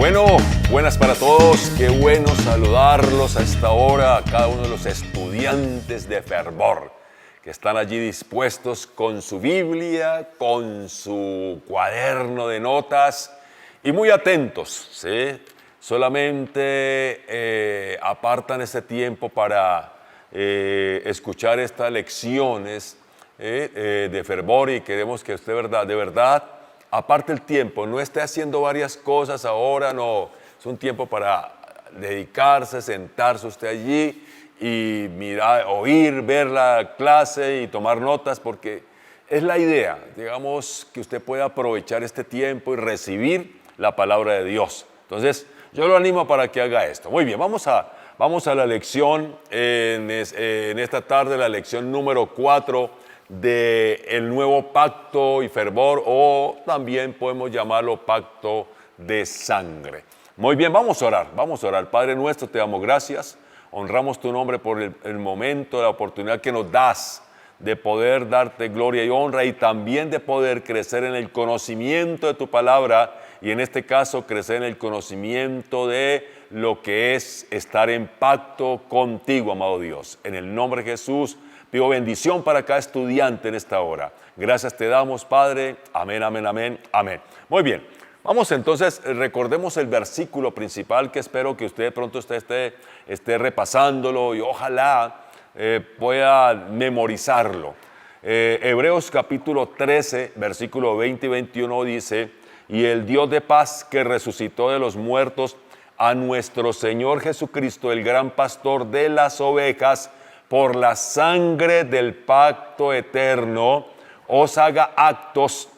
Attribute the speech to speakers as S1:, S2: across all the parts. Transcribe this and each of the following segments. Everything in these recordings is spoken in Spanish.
S1: Bueno, buenas para todos, qué bueno saludarlos a esta hora, a cada uno de los estudiantes de Fervor, que están allí dispuestos con su Biblia, con su cuaderno de notas y muy atentos, ¿sí? Solamente apartan ese tiempo para escuchar estas lecciones de Fervor, y queremos que usted de verdad, aparte el tiempo, no esté haciendo varias cosas ahora, no, es un tiempo para dedicarse, sentarse usted allí y mirar, oír, ver la clase y tomar notas, porque es la idea, digamos, que usted pueda aprovechar este tiempo y recibir la palabra de Dios. Entonces, yo lo animo para que haga esto. Muy bien, vamos a la lección en esta tarde, la lección número 4 del nuevo pacto y fervor, o también podemos llamarlo pacto de sangre. Muy bien, vamos a orar. Padre nuestro, te damos gracias, honramos tu nombre por el momento, la oportunidad que nos das de poder darte gloria y honra, y también de poder crecer en el conocimiento de tu palabra, y en este caso crecer en el conocimiento de lo que es estar en pacto contigo, amado Dios. En el nombre de Jesús pido bendición para cada estudiante en esta hora. Gracias te damos, Padre. Amén, amén, amén, amén. Muy bien, vamos entonces, recordemos el versículo principal, que espero que usted pronto esté repasándolo y ojalá pueda memorizarlo. Hebreos capítulo 13, versículo 20 y 21 dice: y el Dios de paz, que resucitó de los muertos a nuestro Señor Jesucristo, el gran pastor de las ovejas, por la sangre del pacto eterno, os haga actos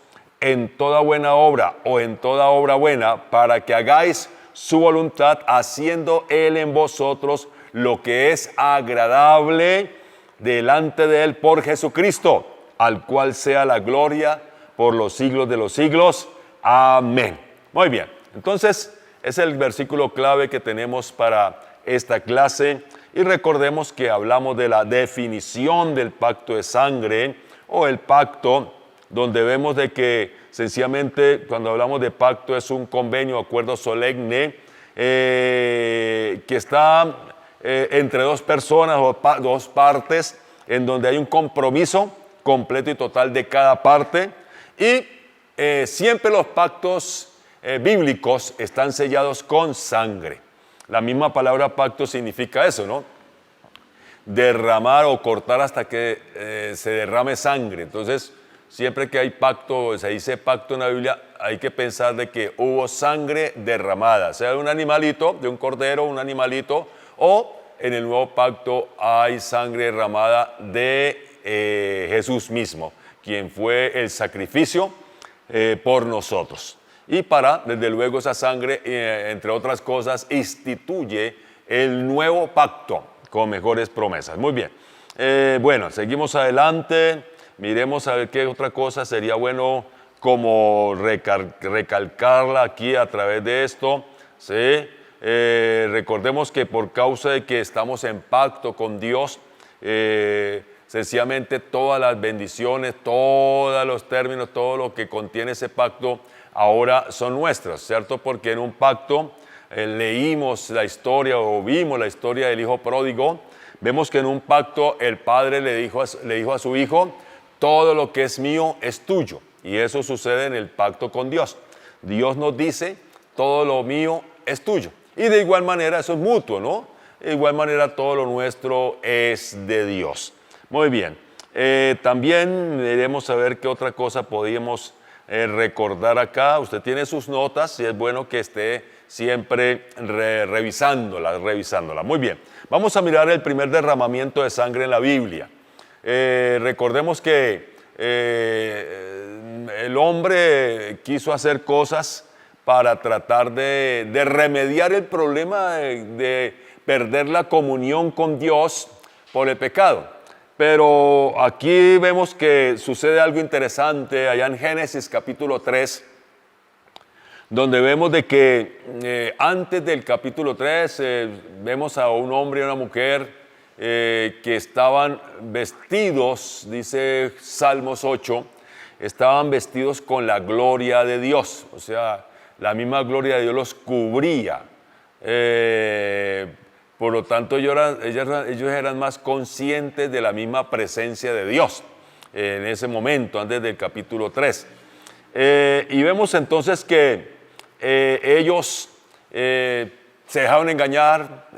S1: en toda buena obra o en toda obra buena, para que hagáis su voluntad, haciendo Él en vosotros lo que es agradable delante de Él por Jesucristo, al cual sea la gloria por los siglos de los siglos. Amén. Muy bien, entonces es el versículo clave que tenemos para esta clase, y recordemos que hablamos de la definición del pacto de sangre, o el pacto, donde vemos de que sencillamente cuando hablamos de pacto es un convenio, acuerdo solemne, que está entre dos personas o dos partes, en donde hay un compromiso completo y total de cada parte, y siempre los pactos bíblicos están sellados con sangre. La misma palabra pacto significa eso, ¿no? Derramar o cortar hasta que se derrame sangre. Entonces, siempre que hay pacto, se dice pacto en la Biblia, hay que pensar de que hubo sangre derramada, sea de un animalito, de un cordero, un animalito, o en el nuevo pacto hay sangre derramada de Jesús mismo, quien fue el sacrificio por nosotros. Y desde luego, esa sangre, entre otras cosas, instituye el nuevo pacto con mejores promesas. Muy bien. Bueno, seguimos adelante. Miremos a ver qué otra cosa sería bueno como recalcarla aquí a través de esto. ¿Sí? Recordemos que por causa de que estamos en pacto con Dios, sencillamente todas las bendiciones, todos los términos, todo lo que contiene ese pacto ahora son nuestras, ¿cierto? Porque en un pacto leímos la historia o vimos la historia del hijo pródigo. Vemos que en un pacto el padre le dijo a su hijo: todo lo que es mío es tuyo. Y eso sucede en el pacto con Dios. Dios nos dice: todo lo mío es tuyo. Y de igual manera eso es mutuo, ¿no? De igual manera todo lo nuestro es de Dios. Muy bien. También iremos a ver qué otra cosa podíamos recordar acá. Usted tiene sus notas y es bueno que esté siempre revisándola. Muy bien, vamos a mirar el primer derramamiento de sangre en la Biblia. Recordemos que el hombre quiso hacer cosas para tratar de remediar el problema de perder la comunión con Dios por el pecado. Pero aquí vemos que sucede algo interesante allá en Génesis capítulo 3, donde vemos de que antes del capítulo 3 vemos a un hombre y una mujer que estaban vestidos, dice Salmos 8, estaban vestidos con la gloria de Dios. O sea, la misma gloria de Dios los cubría. Por lo tanto, ellos eran más conscientes de la misma presencia de Dios en ese momento, antes del capítulo 3. Y vemos entonces que ellos se dejaron engañar,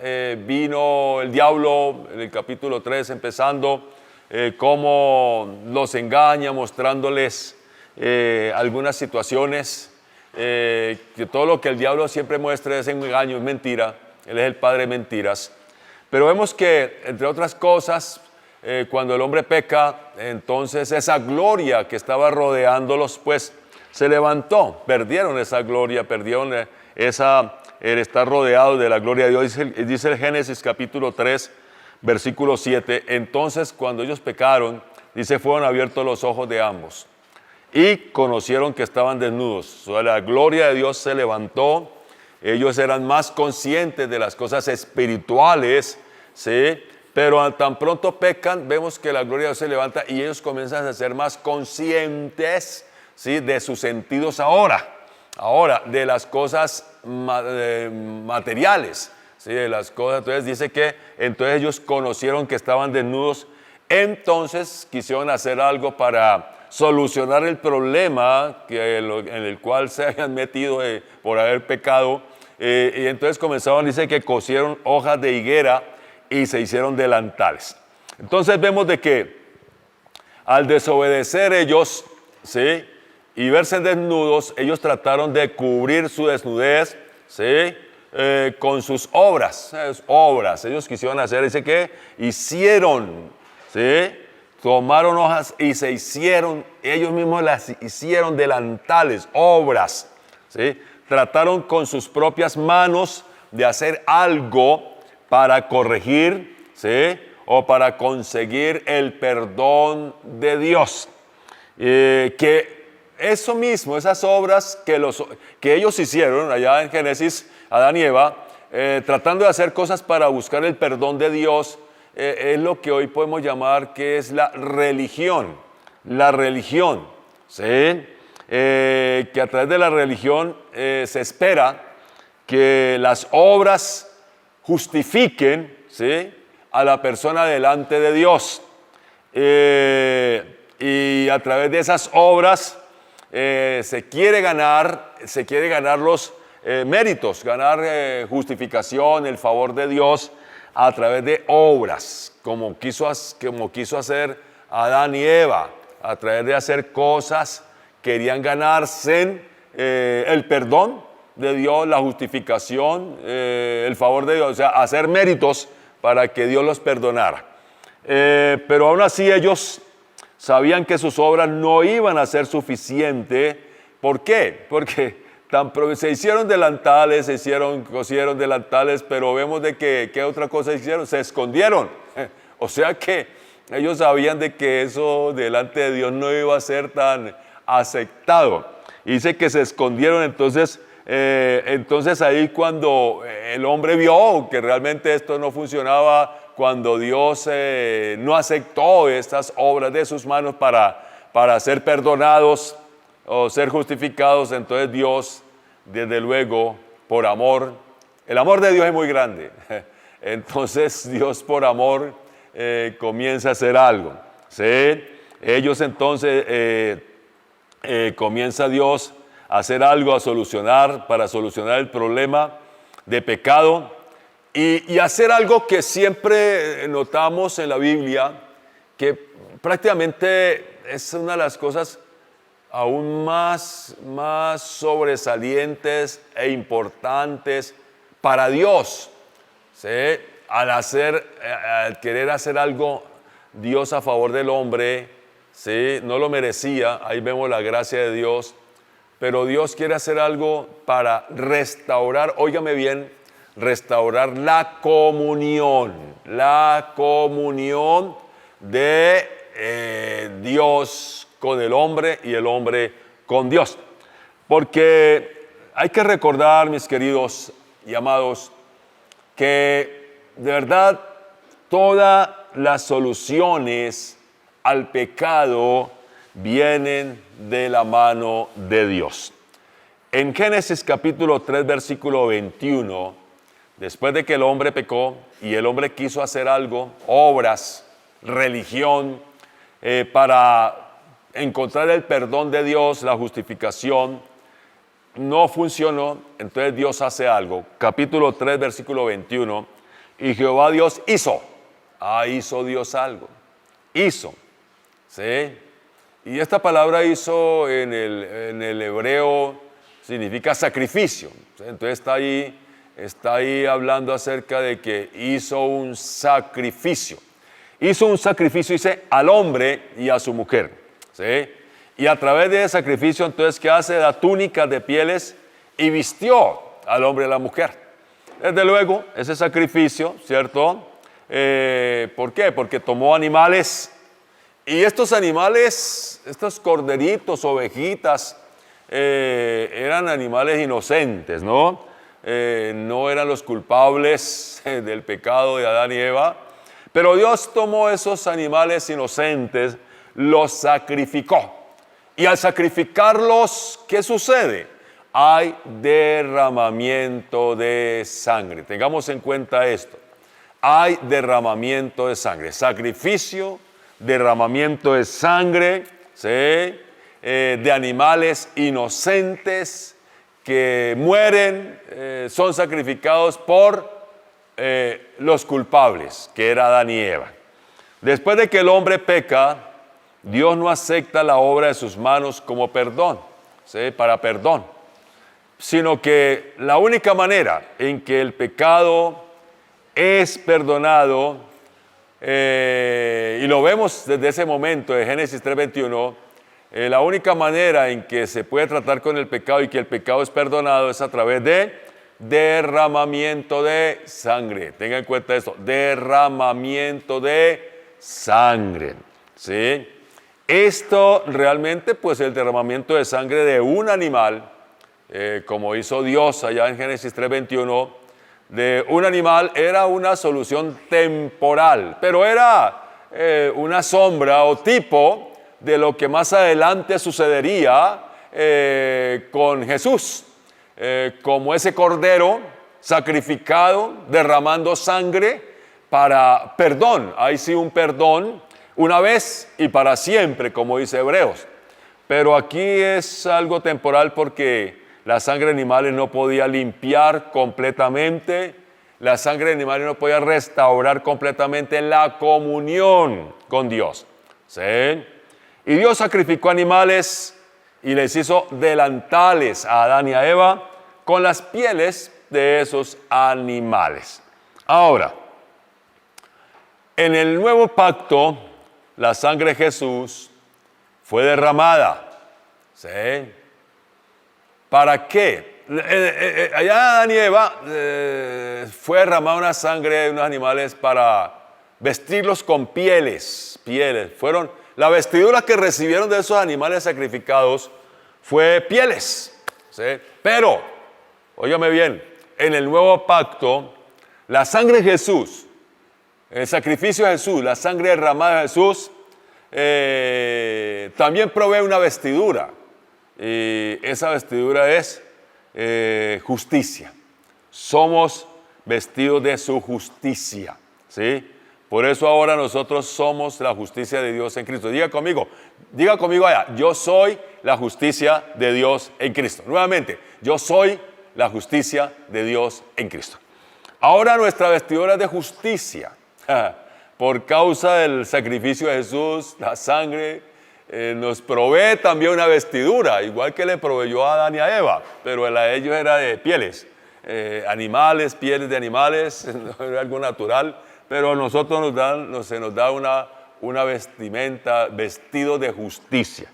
S1: vino el diablo en el capítulo 3 empezando, cómo los engaña, mostrándoles algunas situaciones, que todo lo que el diablo siempre muestra es engaño, es mentira. Él es el padre de mentiras. Pero vemos que, entre otras cosas, cuando el hombre peca, entonces esa gloria que estaba rodeándolos, pues se levantó. Perdieron esa gloria, perdieron el estar rodeados de la gloria de Dios. Dice el Génesis capítulo 3, versículo 7. Entonces, cuando ellos pecaron, dice, fueron abiertos los ojos de ambos y conocieron que estaban desnudos. O sea, la gloria de Dios se levantó. Ellos eran más conscientes de las cosas espirituales, ¿sí? Pero tan pronto pecan, vemos que la gloria de Dios se levanta y ellos comienzan a ser más conscientes, ¿sí? De sus sentidos ahora, de las cosas materiales, ¿sí? De las cosas. Entonces dice que entonces ellos conocieron que estaban desnudos, entonces quisieron hacer algo para solucionar el problema en el cual se habían metido por haber pecado. Y entonces comenzaron, dice que cosieron hojas de higuera y se hicieron delantales. Entonces vemos de que al desobedecer ellos, ¿sí? Y verse desnudos, ellos trataron de cubrir su desnudez, ¿sí? Con sus obras. Ellos quisieron hacer, dice que hicieron, ¿sí? Tomaron hojas y se hicieron, ellos mismos las hicieron delantales, obras, ¿sí? Trataron con sus propias manos de hacer algo para corregir, ¿sí? O para conseguir el perdón de Dios. Que eso mismo, esas obras que ellos hicieron allá en Génesis, Adán y Eva, tratando de hacer cosas para buscar el perdón de Dios, es lo que hoy podemos llamar que es la religión. La religión, ¿sí? Que a través de la religión se espera que las obras justifiquen, ¿sí? A la persona delante de Dios. Y a través de esas obras se quiere ganar los méritos, ganar justificación, el favor de Dios a través de obras, como quiso hacer Adán y Eva, a través de hacer cosas. Querían ganarse el perdón de Dios, la justificación, el favor de Dios, o sea, hacer méritos para que Dios los perdonara. Pero aún así ellos sabían que sus obras no iban a ser suficientes. ¿Por qué? Porque se hicieron delantales, cosieron delantales, pero vemos de que ¿qué otra cosa hicieron? Se escondieron. O sea que ellos sabían de que eso delante de Dios no iba a ser tan aceptado. Y dice que se escondieron. Entonces ahí cuando el hombre vio que realmente esto no funcionaba, cuando Dios no aceptó estas obras de sus manos para ser perdonados o ser justificados, entonces Dios, desde luego, por amor, el amor de Dios es muy grande, entonces Dios por amor comienza a hacer algo, ¿sí? Ellos entonces comienza Dios a hacer algo, para solucionar el problema de pecado y hacer algo que siempre notamos en la Biblia, que prácticamente es una de las cosas aún más sobresalientes e importantes para Dios, ¿sí? Al querer hacer algo Dios a favor del hombre, ¿sí? No lo merecía, ahí vemos la gracia de Dios, pero Dios quiere hacer algo para restaurar, óigame bien, restaurar la comunión de Dios con el hombre y el hombre con Dios. Porque hay que recordar, mis queridos y amados, que de verdad todas las soluciones al pecado vienen de la mano de Dios. En Génesis capítulo 3, versículo 21, después de que el hombre pecó y el hombre quiso hacer algo, obras, religión, para encontrar el perdón de Dios, la justificación, no funcionó, entonces Dios hace algo. Capítulo 3, versículo 21, y Jehová Dios hizo. Hizo Dios algo. Hizo. ¿Sí? Y esta palabra hizo en el hebreo significa sacrificio. ¿Sí? Entonces está ahí hablando acerca de que hizo un sacrificio. Hizo un sacrificio, dice, al hombre y a su mujer. ¿Sí? Y a través de ese sacrificio, entonces, ¿qué hace? Da túnicas de pieles y vistió al hombre y a la mujer. Desde luego, ese sacrificio, ¿cierto? ¿Por qué? Porque tomó animales. Y estos animales, estos corderitos, ovejitas, eran animales inocentes, ¿no? No eran los culpables del pecado de Adán y Eva. Pero Dios tomó esos animales inocentes, los sacrificó. Y al sacrificarlos, ¿qué sucede? Hay derramamiento de sangre. Tengamos en cuenta esto. Hay derramamiento de sangre. Sacrificio, derramamiento de sangre, ¿sí? De animales inocentes que mueren, son sacrificados por los culpables, que era Adán y Eva. Después de que el hombre peca, Dios no acepta la obra de sus manos como perdón, ¿sí? Para perdón, sino que la única manera en que el pecado es perdonado, y lo vemos desde ese momento de Génesis 3:21, la única manera en que se puede tratar con el pecado y que el pecado es perdonado es a través de derramamiento de sangre. Tenga en cuenta esto, derramamiento de sangre, ¿sí? Esto realmente, pues el derramamiento de sangre de un animal, como hizo Dios allá en Génesis 3:21, de un animal era una solución temporal, pero era una sombra o tipo de lo que más adelante sucedería con Jesús, como ese cordero sacrificado, derramando sangre para perdón. Ahí sí un perdón una vez y para siempre, como dice Hebreos. Pero aquí es algo temporal porque la sangre de animales no podía limpiar completamente, la sangre de animales no podía restaurar completamente la comunión con Dios. ¿Sí? Y Dios sacrificó animales y les hizo delantales a Adán y a Eva con las pieles de esos animales. Ahora, en el nuevo pacto, la sangre de Jesús fue derramada. ¿Sí? ¿Para qué? Allá Adán y Eva fue derramada una sangre de unos animales para vestirlos con pieles. Fueron, la vestidura que recibieron de esos animales sacrificados fue pieles. ¿Sí? Pero, óigame bien, en el nuevo pacto, la sangre de Jesús, el sacrificio de Jesús, la sangre derramada de Jesús, también provee una vestidura. Y esa vestidura es justicia. Somos vestidos de su justicia. ¿Sí? Por eso ahora nosotros somos la justicia de Dios en Cristo. Diga conmigo allá, yo soy la justicia de Dios en Cristo. Nuevamente, yo soy la justicia de Dios en Cristo. Ahora nuestra vestidura es de justicia. Por causa del sacrificio de Jesús, la sangre nos provee también una vestidura, igual que le proveyó a Adán y a Eva, pero la de ellos era de pieles, animales, pieles de animales, no era algo natural, pero a nosotros se nos da una vestimenta, vestido de justicia.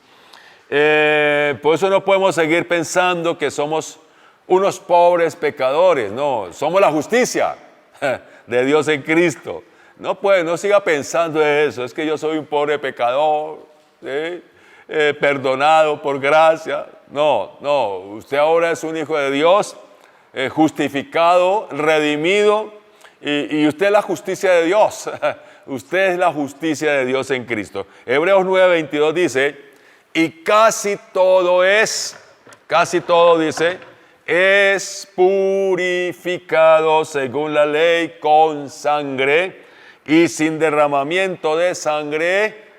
S1: Por eso no podemos seguir pensando que somos unos pobres pecadores, no, somos la justicia de Dios en Cristo. No siga pensando eso, es que yo soy un pobre pecador, ¿sí? Perdonado por gracia. No, usted ahora es un hijo de Dios, justificado, redimido, y usted es la justicia de Dios. Usted es la justicia de Dios en Cristo. Hebreos 9:22 dice, y casi todo es casi todo dice, es purificado según la ley con sangre, y sin derramamiento de sangre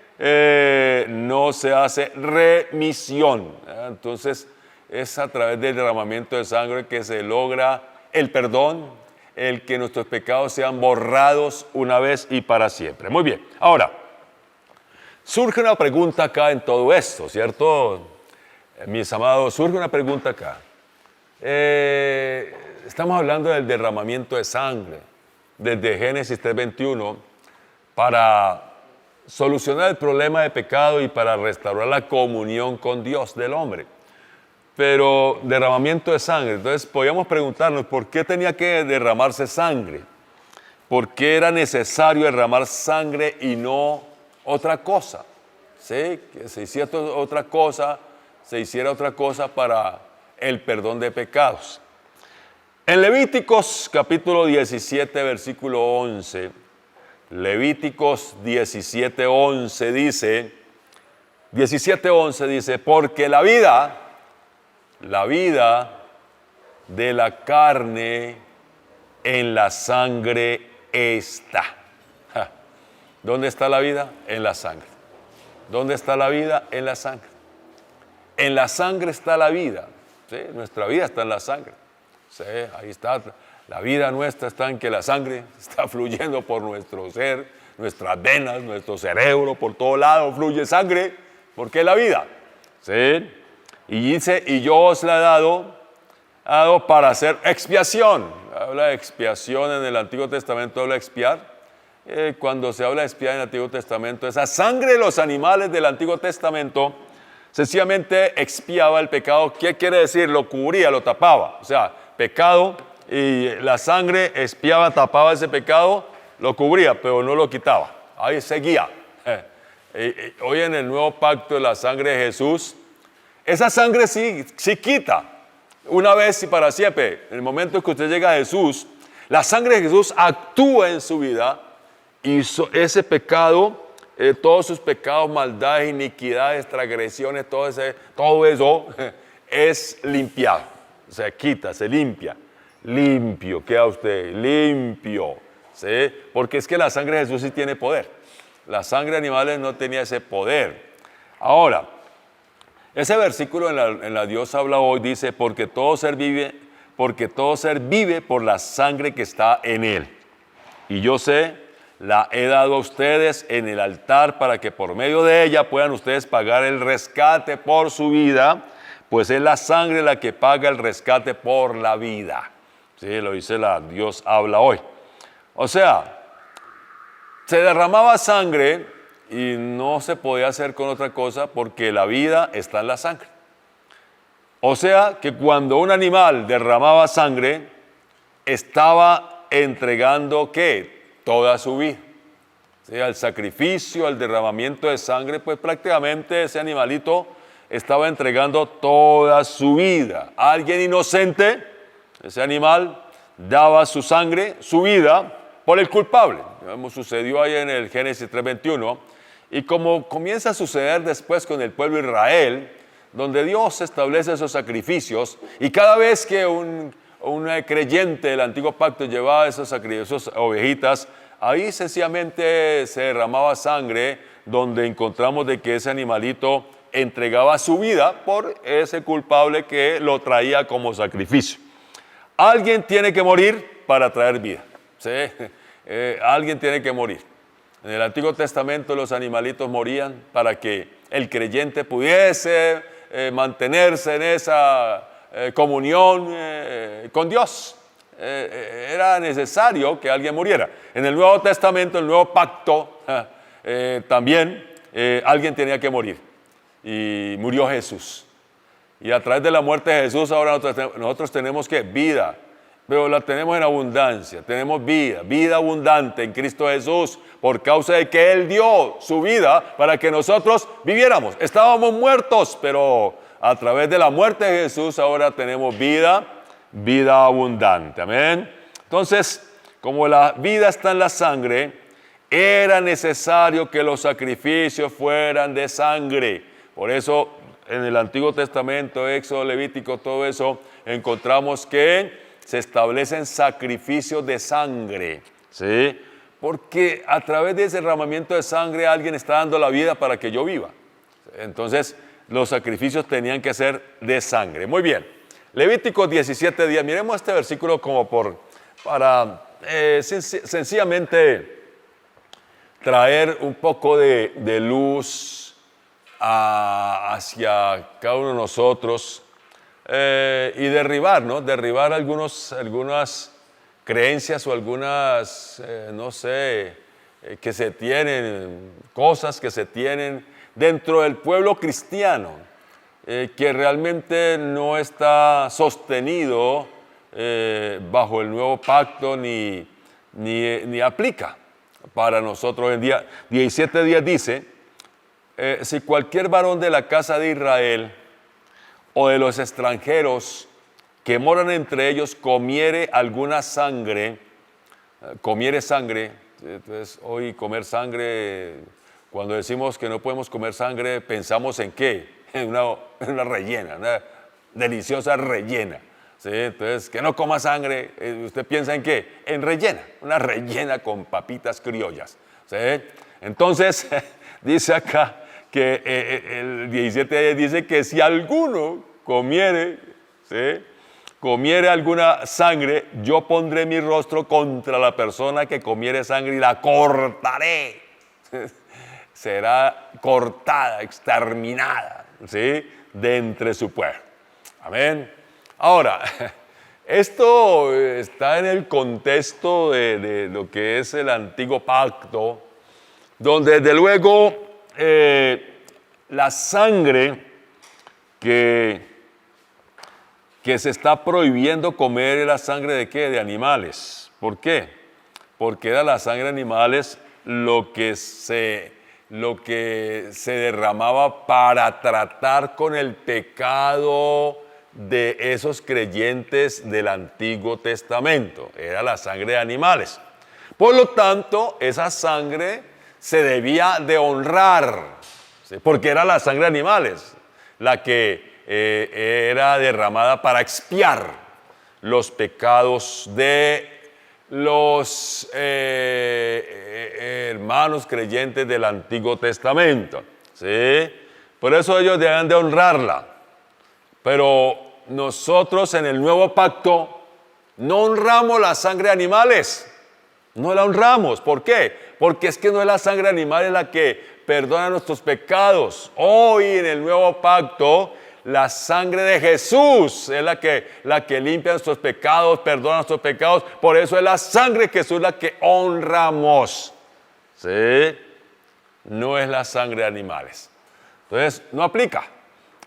S1: no se hace remisión. Entonces, es a través del derramamiento de sangre que se logra el perdón, el que nuestros pecados sean borrados una vez y para siempre. Muy bien, ahora, surge una pregunta acá en todo esto, ¿cierto? Mis amados, surge una pregunta acá. Estamos hablando del derramamiento de sangre, desde Génesis 3:21, para solucionar el problema de pecado y para restaurar la comunión con Dios del hombre. Pero derramamiento de sangre, entonces podríamos preguntarnos por qué tenía que derramarse sangre, por qué era necesario derramar sangre y no otra cosa, ¿sí? Que se hiciera otra cosa, para el perdón de pecados. En Levíticos capítulo 17, versículo 11, Levíticos 17:11 dice, 17:11 dice, porque la vida de la carne en la sangre está. ¿Dónde está la vida? En la sangre. ¿Dónde está la vida? En la sangre. En la sangre está la vida. ¿Sí? Nuestra vida está en la sangre. ¿Sí? Ahí está. La vida nuestra está en que la sangre está fluyendo por nuestro ser, nuestras venas, nuestro cerebro, por todo lado fluye sangre, porque es la vida. ¿Sí? Y dice, y yo os la he dado para hacer expiación. Habla de expiación en el Antiguo Testamento, habla de expiar. Cuando se habla de expiar en el Antiguo Testamento, esa sangre de los animales del Antiguo Testamento sencillamente expiaba el pecado. ¿Qué quiere decir? Lo cubría, lo tapaba. O sea, pecado, y la sangre expiaba, tapaba ese pecado, lo cubría, pero no lo quitaba. Ahí seguía. Hoy en el nuevo pacto, la sangre de Jesús, esa sangre sí quita, una vez y para siempre. En el momento en que usted llega a Jesús, la sangre de Jesús actúa en su vida y ese pecado, todos sus pecados, maldades, iniquidades, transgresiones, todo eso es limpiado. Se quita, se limpia. Limpio, queda usted limpio. ¿Sí? Porque es que la sangre de Jesús sí tiene poder. La sangre de animales no tenía ese poder. Ahora, ese versículo en la Dios habla hoy dice, porque todo ser vive por la sangre que está en él. Y yo la he dado a ustedes en el altar para que por medio de ella puedan ustedes pagar el rescate por su vida, pues es la sangre la que paga el rescate por la vida. Sí, lo dice la Dios habla hoy. O sea, se derramaba sangre y no se podía hacer con otra cosa porque la vida está en la sangre. O sea, que cuando un animal derramaba sangre, estaba entregando, ¿qué? Toda su vida. ¿Sí? Al sacrificio, al derramamiento de sangre, pues prácticamente ese animalito estaba entregando toda su vida. Alguien inocente, ese animal, daba su sangre, su vida, por el culpable. Como sucedió ahí en el Génesis 3:21. Y como comienza a suceder después con el pueblo de Israel, donde Dios establece esos sacrificios, y cada vez que un creyente del antiguo pacto llevaba esas ovejitas, ahí sencillamente se derramaba sangre, donde encontramos de que ese animalito entregaba su vida por ese culpable que lo traía como sacrificio. Alguien tiene que morir para traer vida. ¿Sí? Alguien tiene que morir. En el Antiguo Testamento los animalitos morían para que el creyente pudiese mantenerse en esa comunión con Dios. Era necesario que alguien muriera. En el Nuevo Testamento, el Nuevo Pacto, también alguien tenía que morir. Y murió Jesús. Y a través de la muerte de Jesús ahora nosotros tenemos ¿qué? Vida. Pero la tenemos en abundancia. Tenemos vida abundante en Cristo Jesús, por causa de que Él dio su vida para que nosotros viviéramos. Estábamos muertos, pero a través de la muerte de Jesús ahora tenemos vida abundante. Amén. Entonces, como la vida está en la sangre, era necesario que los sacrificios fueran de sangre. Por eso en el Antiguo Testamento, Éxodo, Levítico, todo eso, encontramos que se establecen sacrificios de sangre, ¿sí? Porque a través de ese derramamiento de sangre alguien está dando la vida para que yo viva. Entonces, los sacrificios tenían que ser de sangre. Muy bien. Levítico 17 días. Miremos este versículo como para sencillamente traer un poco de luz hacia cada uno de nosotros y derribar, ¿no? Derribar algunas creencias o algunas, no sé, que se tienen, cosas que se tienen dentro del pueblo cristiano, que realmente no está sostenido bajo el nuevo pacto ni aplica para nosotros hoy en día. 17 días dice, si cualquier varón de la casa de Israel o de los extranjeros que moran entre ellos comiere alguna sangre, entonces hoy comer sangre, cuando decimos que no podemos comer sangre, pensamos en qué, en una rellena, una deliciosa rellena. ¿Sí? Entonces, que no coma sangre, ¿usted piensa en qué? En rellena, una rellena con papitas criollas. ¿Sí? Entonces, dice acá que el 17 dice que si alguno comiere, ¿sí? Comiere alguna sangre, yo pondré mi rostro contra la persona que comiere sangre y la cortaré. Será cortada, exterminada, ¿sí? De entre su pueblo. Amén. Ahora, esto está en el contexto de lo que es el antiguo pacto, donde desde luego la sangre que se está prohibiendo comer es la sangre de ¿qué? De animales. ¿Por qué? Porque era la sangre de animales lo que se derramaba para tratar con el pecado de esos creyentes del Antiguo Testamento. Era la sangre de animales. Por lo tanto, esa sangre se debía de honrar, ¿sí? Porque era la sangre de animales la que era derramada para expiar los pecados de los hermanos creyentes del Antiguo Testamento, ¿sí? Por eso ellos deben de honrarla. Pero nosotros en el nuevo pacto no honramos la sangre de animales. No la honramos. ¿Por qué? Porque es que no es la sangre de animales la que perdona nuestros pecados. Hoy en el nuevo pacto, la sangre de Jesús es la que limpia nuestros pecados, perdona nuestros pecados. Por eso es la sangre de Jesús la que honramos. ¿Sí? No es la sangre de animales. Entonces, no aplica.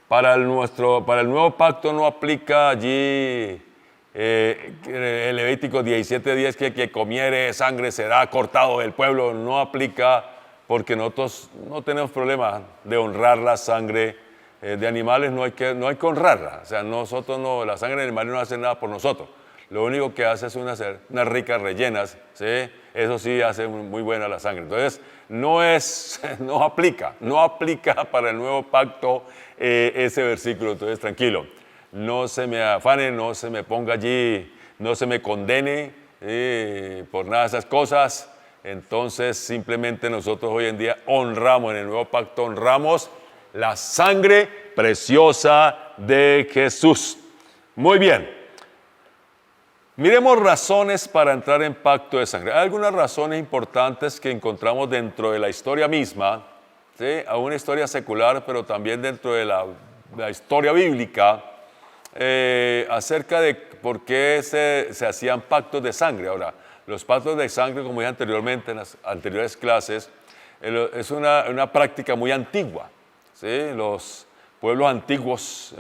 S1: Para el nuevo pacto no aplica allí el Levítico 17 días que el que comiere sangre será cortado del pueblo. No aplica porque nosotros no tenemos problema de honrar la sangre de animales, no hay que honrarla. O sea, nosotros no, la sangre de animales no hace nada por nosotros. Lo único que hace es unas ricas rellenas, ¿sí? Eso sí hace muy buena la sangre. Entonces, no aplica para el nuevo pacto ese versículo. Entonces, tranquilo, no se me afane, no se me ponga allí, no se me condene por nada de esas cosas. Entonces, simplemente nosotros hoy en día honramos, en el nuevo pacto honramos la sangre preciosa de Jesús. Muy bien. Miremos razones para entrar en pacto de sangre. Hay algunas razones importantes que encontramos dentro de la historia misma, ¿sí? A una historia secular, pero también dentro de la historia bíblica, acerca de por qué se hacían pactos de sangre. Ahora, los pactos de sangre, como dije anteriormente en las anteriores clases, es una práctica muy antigua, ¿sí? Los pueblos antiguos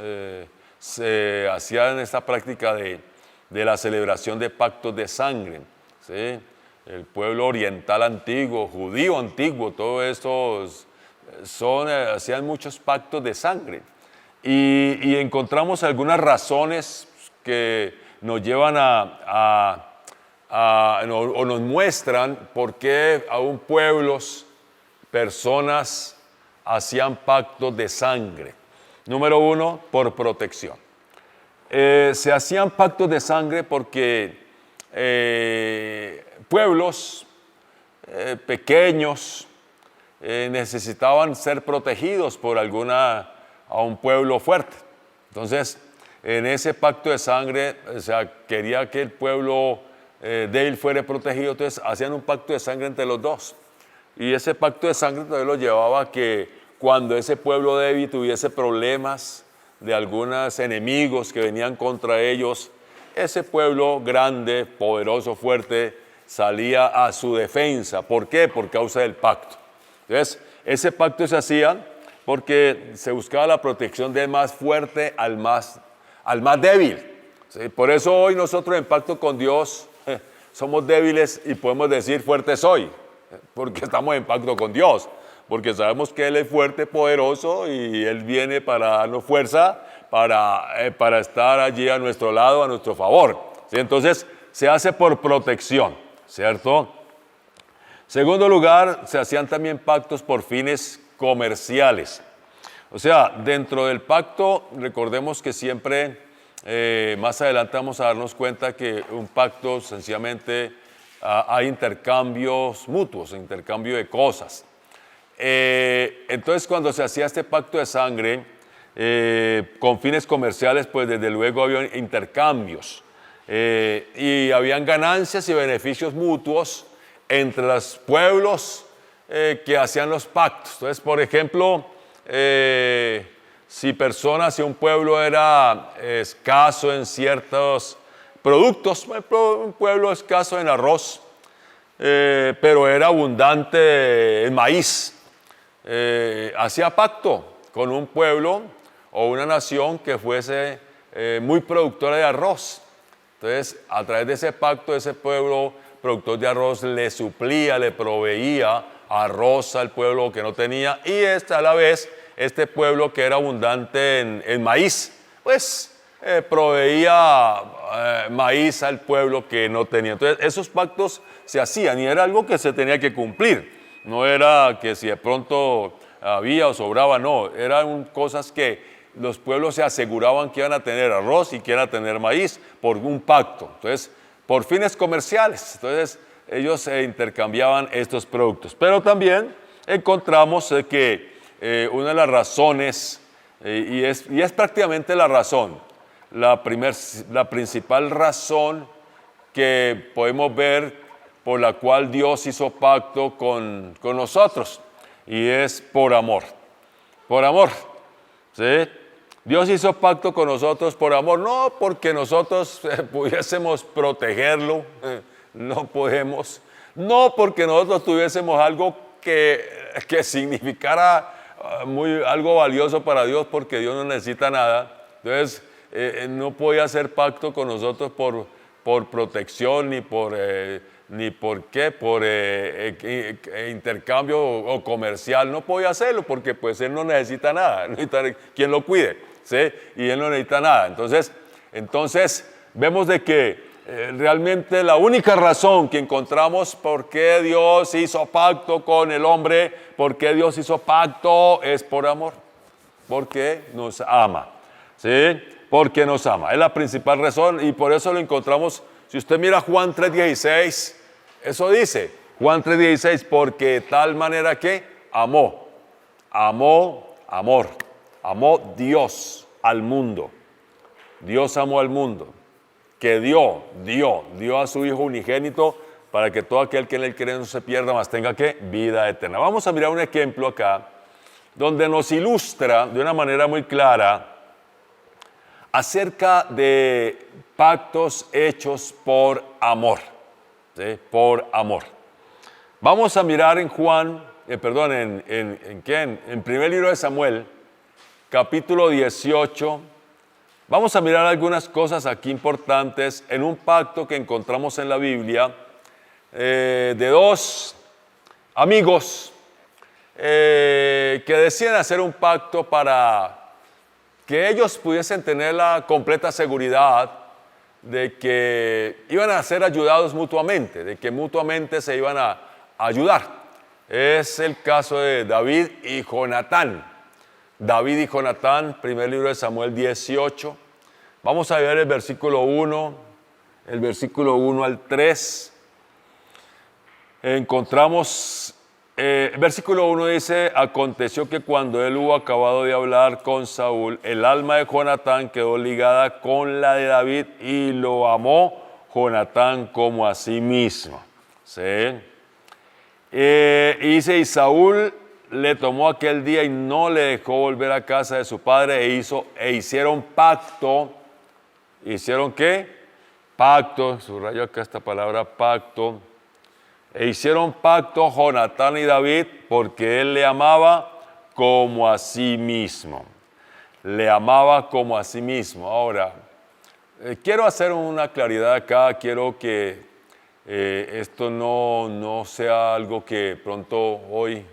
S1: se hacían esta práctica de la celebración de pactos de sangre, ¿sí? El pueblo oriental antiguo, judío antiguo, todo esto hacían muchos pactos de sangre. Y encontramos algunas razones que nos llevan o nos muestran por qué aún pueblos, personas hacían pactos de sangre. Número uno, por protección. Se hacían pactos de sangre porque pueblos pequeños necesitaban ser protegidos por a un pueblo fuerte. Entonces, en ese pacto de sangre, o sea, quería que el pueblo débil fuera protegido, entonces hacían un pacto de sangre entre los dos. Y ese pacto de sangre entonces lo llevaba a que cuando ese pueblo débil tuviese problemas de algunos enemigos que venían contra ellos, ese pueblo grande, poderoso, fuerte, salía a su defensa. ¿Por qué? Por causa del pacto. Entonces, ese pacto se hacía porque se buscaba la protección del más fuerte al más débil. ¿Sí? Por eso hoy nosotros en pacto con Dios somos débiles y podemos decir fuerte soy, porque estamos en pacto con Dios, porque sabemos que Él es fuerte, poderoso y Él viene para darnos fuerza, para estar allí a nuestro lado, a nuestro favor. ¿Sí? Entonces se hace por protección, ¿cierto? Segundo lugar, se hacían también pactos por fines comerciales. O sea, dentro del pacto, recordemos que siempre, más adelante vamos a darnos cuenta que un pacto sencillamente hay intercambios mutuos, intercambio de cosas. Entonces, cuando se hacía este pacto de sangre con fines comerciales, pues desde luego había intercambios y habían ganancias y beneficios mutuos entre los pueblos que hacían los pactos. Entonces, por ejemplo, si un pueblo era escaso en ciertos productos, por ejemplo, un pueblo escaso en arroz, pero era abundante en maíz, hacía pacto con un pueblo o una nación que fuese muy productora de arroz. Entonces, a través de ese pacto, ese pueblo productor de arroz le suplía, le proveía arroz al pueblo que no tenía, y a la vez este pueblo que era abundante en maíz, pues proveía maíz al pueblo que no tenía. Entonces esos pactos se hacían y era algo que se tenía que cumplir, no era que si de pronto había o sobraba, no, eran cosas que los pueblos se aseguraban que iban a tener arroz y que iban a tener maíz por un pacto. Entonces, por fines comerciales. Entonces, ellos intercambiaban estos productos. Pero también encontramos que una de las razones, y es prácticamente la razón, la principal razón que podemos ver por la cual Dios hizo pacto con nosotros, y es por amor. Por amor, ¿sí? Dios hizo pacto con nosotros por amor, no porque nosotros pudiésemos protegerlo, no podemos, no porque nosotros tuviésemos algo que significara algo valioso para Dios, porque Dios no necesita nada. Entonces, no podía hacer pacto con nosotros por protección, ni por intercambio o comercial. No podía hacerlo porque pues Él no necesita nada, no necesita quien lo cuide. ¿Sí? Y Él no necesita nada. Entonces vemos de que realmente la única razón que encontramos por qué Dios hizo pacto con el hombre, por qué Dios hizo pacto, es por amor, porque nos ama, ¿sí? Porque nos ama, es la principal razón, y por eso lo encontramos. Si usted mira Juan 3:16, eso dice, Juan 3:16, porque de tal manera que amó Dios al mundo. Dios amó al mundo, que dio a su Hijo unigénito para que todo aquel que en Él cree no se pierda, mas tenga ¿qué? Vida eterna. Vamos a mirar un ejemplo acá, donde nos ilustra de una manera muy clara acerca de pactos hechos por amor, ¿sí? Por amor. Vamos a mirar en en primer libro de Samuel, capítulo 18, vamos a mirar algunas cosas aquí importantes en un pacto que encontramos en la Biblia de dos amigos que deciden hacer un pacto para que ellos pudiesen tener la completa seguridad de que iban a ser ayudados mutuamente, de que mutuamente se iban a ayudar. Es el caso de David y Jonatán. David y Jonatán, primer libro de Samuel 18. Vamos a ver el versículo 1 al 3. Encontramos, versículo 1 dice: aconteció que cuando él hubo acabado de hablar con Saúl, el alma de Jonatán quedó ligada con la de David y lo amó Jonatán como a sí mismo. ¿Sí? Y dice, y Saúl le tomó aquel día y no le dejó volver a casa de su padre e hicieron pacto. ¿Hicieron qué? Pacto, subrayo acá esta palabra pacto. E hicieron pacto Jonatán y David porque él le amaba como a sí mismo. Le amaba como a sí mismo. Ahora, quiero hacer una claridad acá, quiero que esto no sea algo que pronto hoy,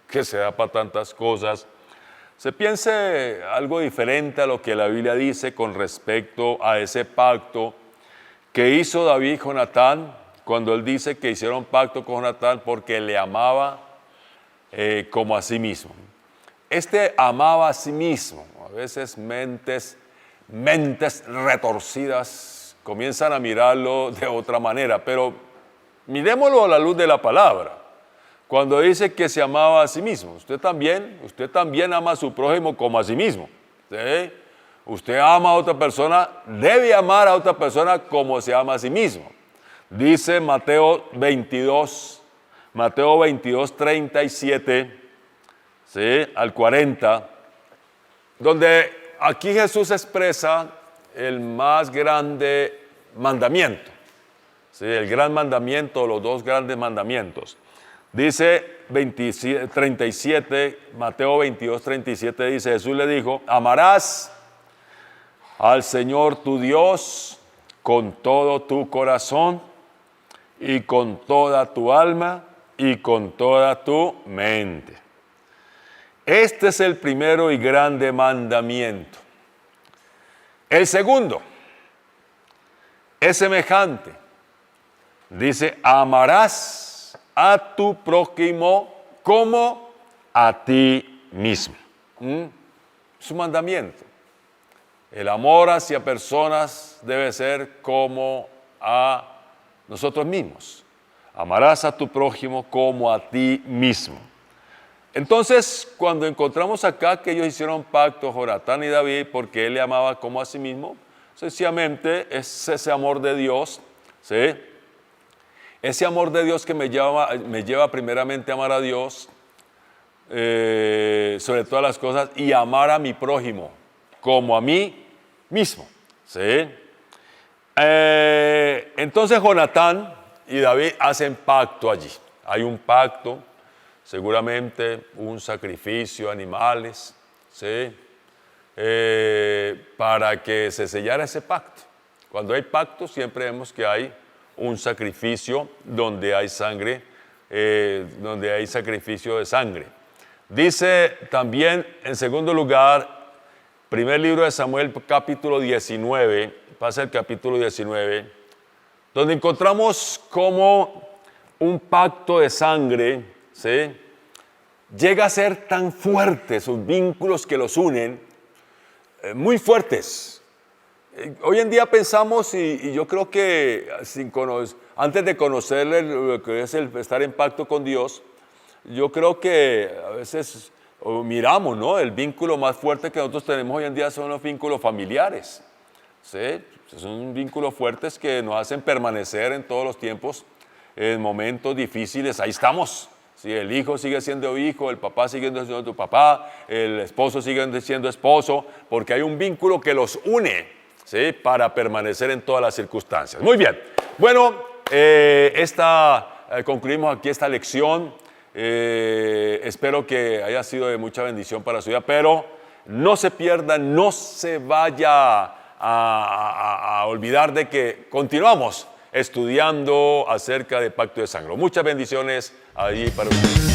S1: que se da para tantas cosas, se piense algo diferente a lo que la Biblia dice con respecto a ese pacto que hizo David y Jonatán, cuando él dice que hicieron pacto con Jonatán porque le amaba como a sí mismo. Este amaba a sí mismo, a veces mentes retorcidas comienzan a mirarlo de otra manera, pero miremoslo a la luz de la palabra. Cuando dice que se amaba a sí mismo, usted también ama a su prójimo como a sí mismo. ¿Sí? Usted ama a otra persona, debe amar a otra persona como se ama a sí mismo. Dice Mateo 22, 37, ¿sí? Al 40, donde aquí Jesús expresa el más grande mandamiento, ¿sí? El gran mandamiento, los dos grandes mandamientos. Dice 37, Mateo 22, 37, dice, Jesús le dijo, amarás al Señor tu Dios con todo tu corazón y con toda tu alma y con toda tu mente. Este es el primero y grande mandamiento. El segundo es semejante. Dice, amarás a tu prójimo como a ti mismo. Es un mandamiento. El amor hacia personas debe ser como a nosotros mismos. Amarás a tu prójimo como a ti mismo. Entonces, cuando encontramos acá que ellos hicieron pacto, Jonatán y David, porque él le amaba como a sí mismo, sencillamente es ese amor de Dios, ¿sí? Ese amor de Dios que me lleva primeramente a amar a Dios, sobre todas las cosas, y amar a mi prójimo como a mí mismo. ¿Sí? Entonces Jonatán y David hacen pacto allí. Hay un pacto, seguramente un sacrificio, animales, ¿sí? Para que se sellara ese pacto. Cuando hay pacto siempre vemos que hay un sacrificio donde hay sangre, donde hay sacrificio de sangre. Dice también, en segundo lugar, primer libro de Samuel, capítulo 19, pasa el capítulo 19, donde encontramos cómo un pacto de sangre, ¿sí? Llega a ser tan fuerte, sus vínculos que los unen, muy fuertes. Hoy en día pensamos, y yo creo que antes de conocerle lo que es el estar en pacto con Dios, yo creo que a veces miramos, ¿no? El vínculo más fuerte que nosotros tenemos hoy en día son los vínculos familiares, ¿sí? Son vínculos fuertes que nos hacen permanecer en todos los tiempos, en momentos difíciles, ahí estamos. ¿Sí? El hijo sigue siendo hijo, el papá sigue siendo tu papá, el esposo sigue siendo esposo, porque hay un vínculo que los une, ¿sí? Para permanecer en todas las circunstancias. Muy bien. Bueno, concluimos aquí esta lección. Espero que haya sido de mucha bendición para su vida, pero no se pierda, no se vaya a olvidar de que continuamos estudiando acerca del pacto de sangre. Muchas bendiciones ahí para ustedes.